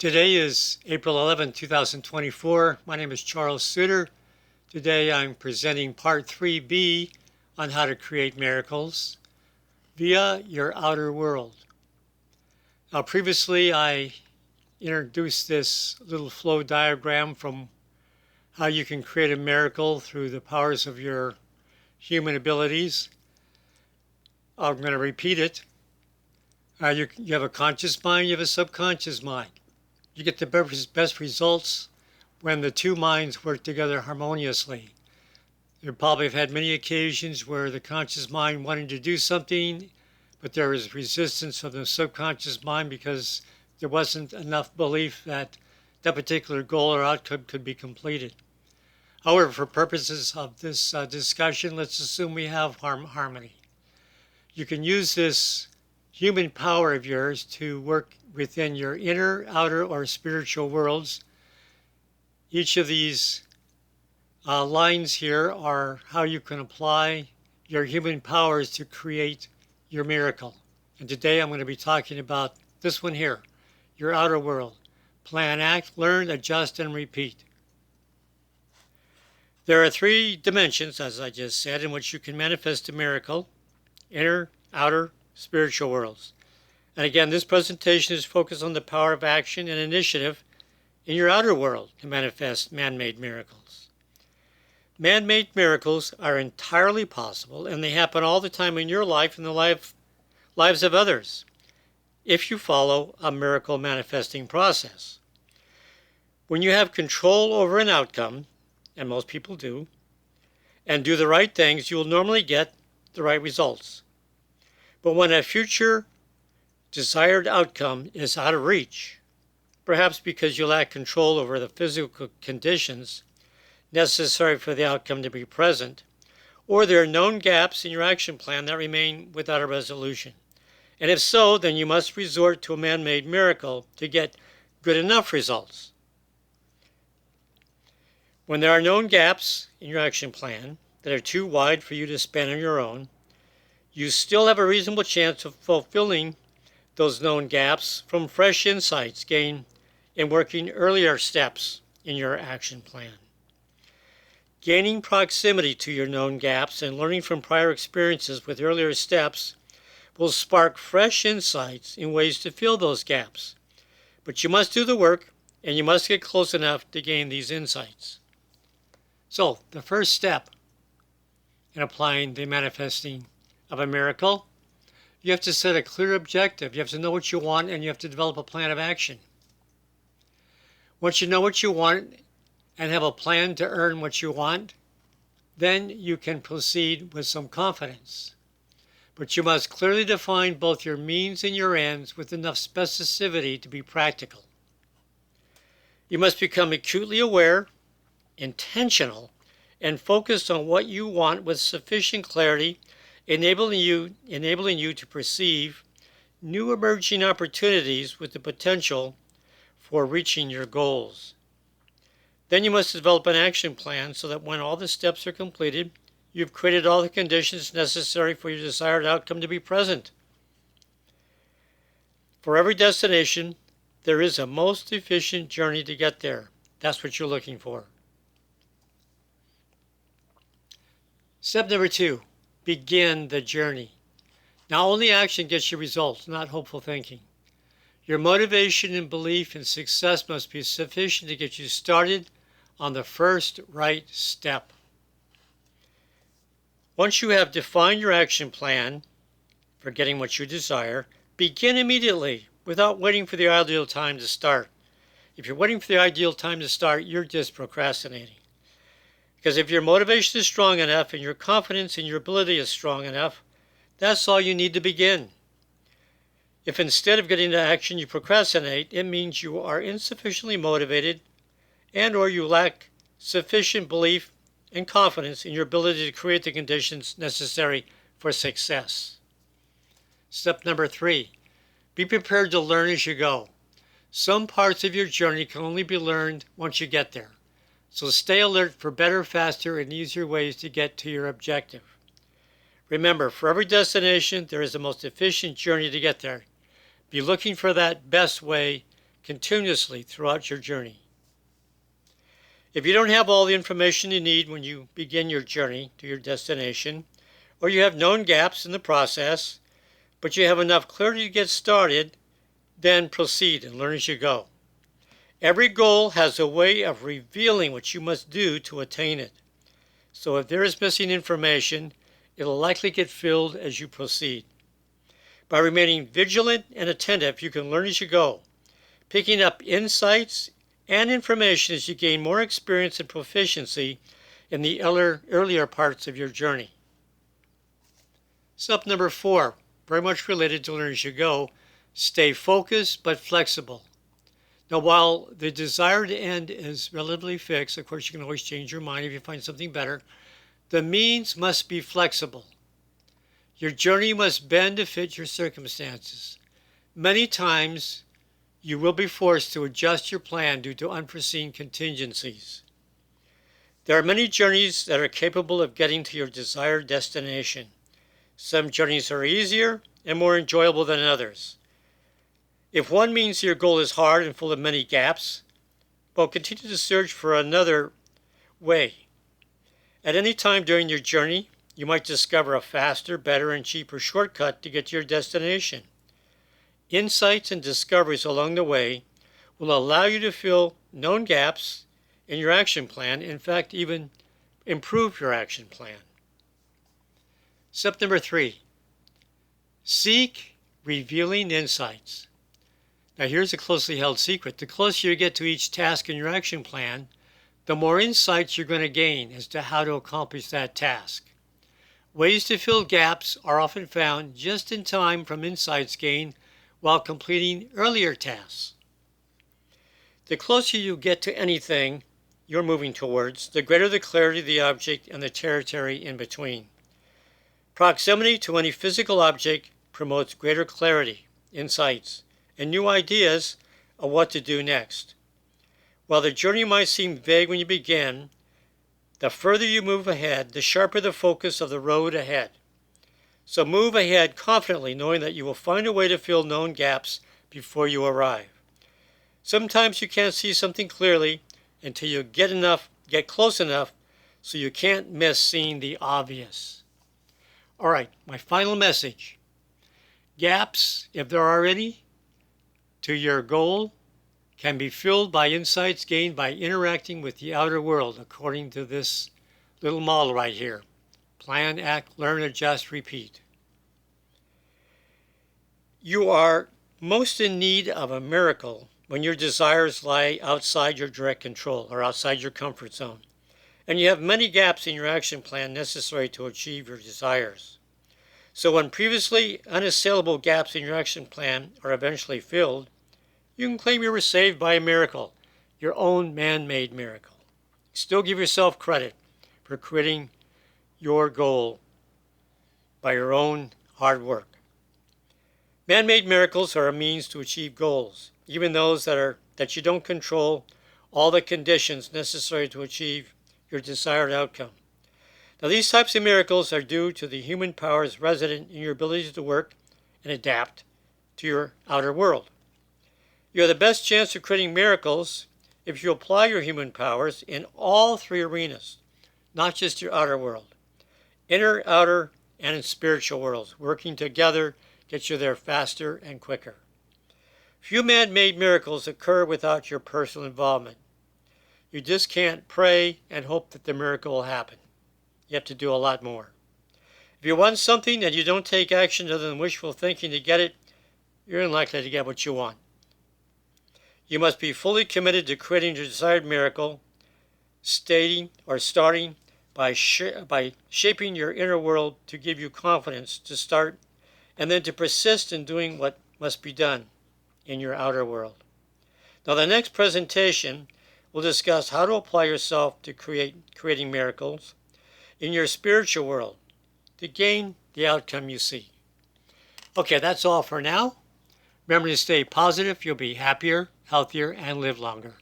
Today is April 11, 2024. My name is Charles Suter. Today I'm presenting part 3B on how to create miracles via your outer world. Now, previously I introduced this little flow diagram from how you can create a miracle through the powers of your human abilities. I'm going to repeat it. You have a conscious mind, you have a subconscious mind. You get the best results when the two minds work together harmoniously. You probably have had many occasions where the conscious mind wanted to do something, but there was resistance of the subconscious mind because there wasn't enough belief that that particular goal or outcome could be completed. However, for purposes of this discussion, let's assume we have harmony. You can use this human power of yours to work within your inner, outer, or spiritual worlds. Each of these lines here are how you can apply your human powers to create your miracle. And today I'm going to be talking about this one here, your outer world. Plan, act, learn, adjust, and repeat. There are three dimensions, as I just said, in which you can manifest a miracle: inner, outer, spiritual worlds. And again, this presentation is focused on the power of action and initiative in your outer world to manifest man-made miracles. Man-made miracles are entirely possible, and they happen all the time in your life and the lives of others, if you follow a miracle manifesting process. When you have control over an outcome, and most people do, and do the right things, you will normally get the right results. But when a future desired outcome is out of reach, perhaps because you lack control over the physical conditions necessary for the outcome to be present, or there are known gaps in your action plan that remain without a resolution. And if so, then you must resort to a man-made miracle to get good enough results. When there are known gaps in your action plan that are too wide for you to span on your own, you still have a reasonable chance of fulfilling those known gaps from fresh insights gained in working earlier steps in your action plan. Gaining proximity to your known gaps and learning from prior experiences with earlier steps will spark fresh insights in ways to fill those gaps. But you must do the work, and you must get close enough to gain these insights. So, the first step in applying the manifesting of a miracle, you have to set a clear objective. You have to know what you want, and you have to develop a plan of action. Once you know what you want and have a plan to earn what you want, then you can proceed with some confidence. But you must clearly define both your means and your ends with enough specificity to be practical. You must become acutely aware, intentional, and focused on what you want with sufficient clarity, enabling you to perceive new emerging opportunities with the potential for reaching your goals. Then you must develop an action plan so that when all the steps are completed, you've created all the conditions necessary for your desired outcome to be present. For every destination, there is a most efficient journey to get there. That's what you're looking for. Step number 2, begin the journey. Now, only action gets you results, not hopeful thinking. Your motivation and belief in success must be sufficient to get you started on the first right step. Once you have defined your action plan for getting what you desire, begin immediately without waiting for the ideal time to start. If you're waiting for the ideal time to start, you're just procrastinating. Because if your motivation is strong enough and your confidence in your ability is strong enough, that's all you need to begin. If instead of getting to action you procrastinate, it means you are insufficiently motivated and or you lack sufficient belief and confidence in your ability to create the conditions necessary for success. Step number 3, be prepared to learn as you go. Some parts of your journey can only be learned once you get there. So stay alert for better, faster, and easier ways to get to your objective. Remember, for every destination, there is the most efficient journey to get there. Be looking for that best way continuously throughout your journey. If you don't have all the information you need when you begin your journey to your destination, or you have known gaps in the process, but you have enough clarity to get started, then proceed and learn as you go. Every goal has a way of revealing what you must do to attain it. So if there is missing information, it'll likely get filled as you proceed. By remaining vigilant and attentive, you can learn as you go, picking up insights and information as you gain more experience and proficiency in the earlier parts of your journey. Step number 4, very much related to learn as you go, stay focused but flexible. Now, while the desired end is relatively fixed, of course you can always change your mind if you find something better, the means must be flexible. Your journey must bend to fit your circumstances. Many times you will be forced to adjust your plan due to unforeseen contingencies. There are many journeys that are capable of getting to your desired destination. Some journeys are easier and more enjoyable than others. If one means your goal is hard and full of many gaps, well, continue to search for another way. At any time during your journey, you might discover a faster, better, and cheaper shortcut to get to your destination. Insights and discoveries along the way will allow you to fill known gaps in your action plan, in fact, even improve your action plan. Step number 3, seek revealing insights. Now here's a closely held secret. The closer you get to each task in your action plan, the more insights you're going to gain as to how to accomplish that task. Ways to fill gaps are often found just in time from insights gained while completing earlier tasks. The closer you get to anything you're moving towards, the greater the clarity of the object and the territory in between. Proximity to any physical object promotes greater clarity, insights, and new ideas of what to do next. While the journey might seem vague when you begin, the further you move ahead, the sharper the focus of the road ahead. So move ahead confidently, knowing that you will find a way to fill known gaps before you arrive. Sometimes you can't see something clearly until you get close enough so you can't miss seeing the obvious. All right, my final message. Gaps, if there are any, to your goal can be filled by insights gained by interacting with the outer world, according to this little model right here. Plan, act, learn, adjust, repeat. You are most in need of a miracle when your desires lie outside your direct control or outside your comfort zone, and you have many gaps in your action plan necessary to achieve your desires. So when previously unassailable gaps in your action plan are eventually filled, you can claim you were saved by a miracle, your own man-made miracle. Still give yourself credit for creating your goal by your own hard work. Man-made miracles are a means to achieve goals, even those that you don't control all the conditions necessary to achieve your desired outcome. Now, these types of miracles are due to the human powers resident in your ability to work and adapt to your outer world. You have the best chance of creating miracles if you apply your human powers in all 3 arenas, not just your outer world. Inner, outer, and in spiritual worlds, working together gets you there faster and quicker. Few man-made miracles occur without your personal involvement. You just can't pray and hope that the miracle will happen. You have to do a lot more. If you want something and you don't take action other than wishful thinking to get it, you're unlikely to get what you want. You must be fully committed to creating your desired miracle, starting by shaping your inner world to give you confidence to start, and then to persist in doing what must be done in your outer world. Now, the next presentation will discuss how to apply yourself to creating miracles in your spiritual world to gain the outcome you seek. Okay, that's all for now. Remember to stay positive. You'll be happier, healthier, and live longer.